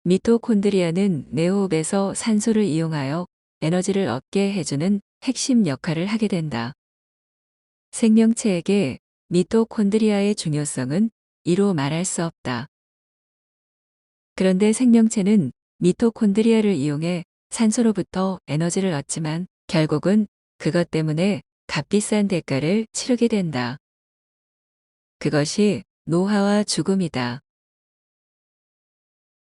미토콘드리아는 내 호흡에서 산소를 이용하여 에너지를 얻게 해주는 핵심 역할을 하게 된다. 생명체에게 미토콘드리아의 중요성은 이로 말할 수 없다. 그런데 생명체는 미토콘드리아를 이용해 산소로부터 에너지를 얻지만 결국은 그것 때문에 값비싼 대가를 치르게 된다. 그것이 노화와 죽음이다.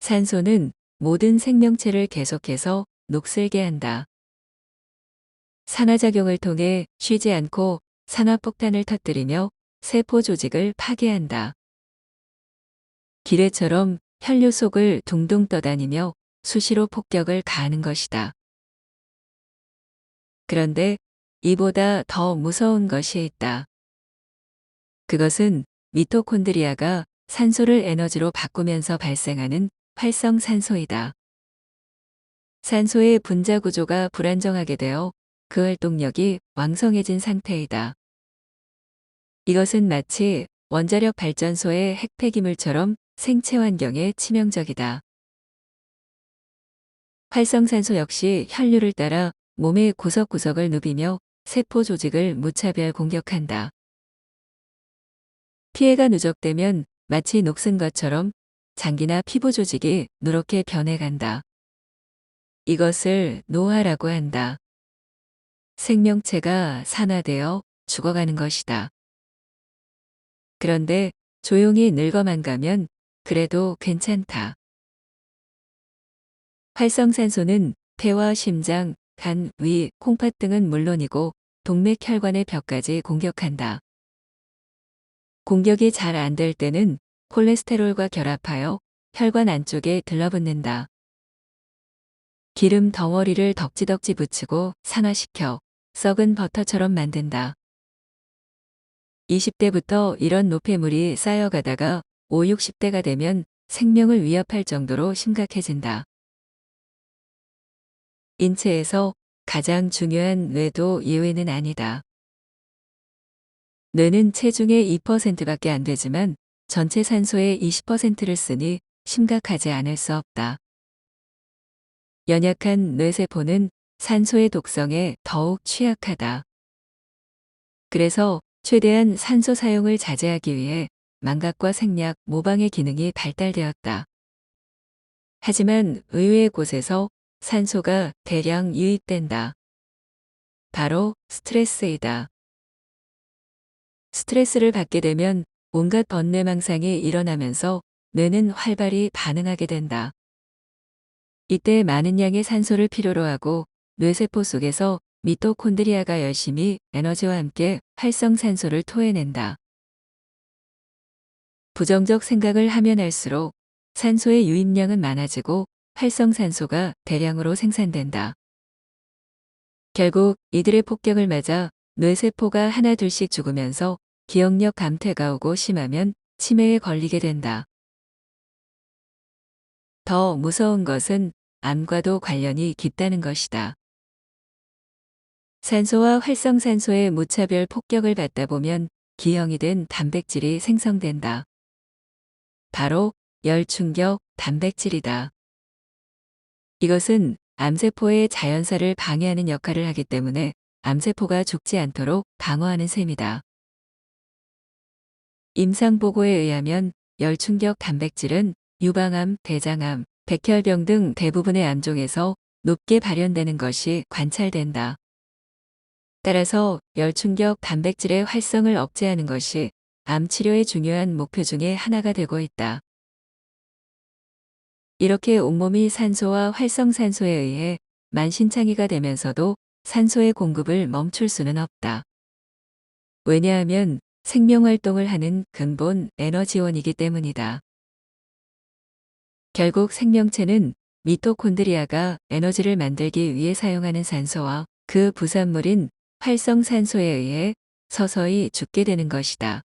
산소는 모든 생명체를 계속해서 녹슬게 한다. 산화작용을 통해 쉬지 않고 산화폭탄을 터뜨리며 세포 조직을 파괴한다. 기뢰처럼 혈류 속을 둥둥 떠다니며 수시로 폭격을 가하는 것이다. 그런데 이보다 더 무서운 것이 있다. 그것은 미토콘드리아가 산소를 에너지로 바꾸면서 발생하는 활성산소이다. 산소의 분자 구조가 불안정하게 되어 그 활동력이 왕성해진 상태이다. 이것은 마치 원자력 발전소의 핵폐기물처럼 생체 환경에 치명적이다. 활성산소 역시 혈류를 따라 몸의 구석구석을 누비며 세포 조직을 무차별 공격한다. 피해가 누적되면 마치 녹슨 것처럼 장기나 피부 조직이 누렇게 변해간다. 이것을 노화라고 한다. 생명체가 산화되어 죽어가는 것이다. 그런데 조용히 늙어만 가면 그래도 괜찮다. 활성산소는 폐와 심장, 간, 위, 콩팥 등은 물론이고 동맥혈관의 벽까지 공격한다. 공격이 잘 안 될 때는 콜레스테롤과 결합하여 혈관 안쪽에 들러붙는다. 기름 덩어리를 덕지덕지 붙이고 산화시켜 썩은 버터처럼 만든다. 20대부터 이런 노폐물이 쌓여가다가 5, 60대가 되면 생명을 위협할 정도로 심각해진다. 인체에서 가장 중요한 뇌도 예외는 아니다. 뇌는 체중의 2%밖에 안 되지만 전체 산소의 20%를 쓰니 심각하지 않을 수 없다. 연약한 뇌세포는 산소의 독성에 더욱 취약하다. 그래서 최대한 산소 사용을 자제하기 위해 망각과 생략, 모방의 기능이 발달되었다. 하지만 의외의 곳에서 산소가 대량 유입된다. 바로 스트레스이다. 스트레스를 받게 되면 온갖 번뇌망상이 일어나면서 뇌는 활발히 반응하게 된다. 이때 많은 양의 산소를 필요로 하고 뇌세포 속에서 미토콘드리아가 열심히 에너지와 함께 활성산소를 토해낸다. 부정적 생각을 하면 할수록 산소의 유입량은 많아지고 활성산소가 대량으로 생산된다. 결국 이들의 폭격을 맞아 뇌세포가 하나둘씩 죽으면서 기억력 감퇴가 오고 심하면 치매에 걸리게 된다. 더 무서운 것은 암과도 관련이 깊다는 것이다. 산소와 활성산소의 무차별 폭격을 받다 보면 기형이 된 단백질이 생성된다. 바로 열충격 단백질이다. 이것은 암세포의 자연사를 방해하는 역할을 하기 때문에 암세포가 죽지 않도록 방어하는 셈이다. 임상보고에 의하면 열충격 단백질은 유방암, 대장암, 백혈병 등 대부분의 암종에서 높게 발현되는 것이 관찰된다. 따라서 열충격 단백질의 활성을 억제하는 것이 암 치료의 중요한 목표 중에 하나가 되고 있다. 이렇게 온몸이 산소와 활성산소에 의해 만신창이가 되면서도 산소의 공급을 멈출 수는 없다. 왜냐하면 생명활동을 하는 근본 에너지원이기 때문이다. 결국 생명체는 미토콘드리아가 에너지를 만들기 위해 사용하는 산소와 그 부산물인 활성산소에 의해 서서히 죽게 되는 것이다.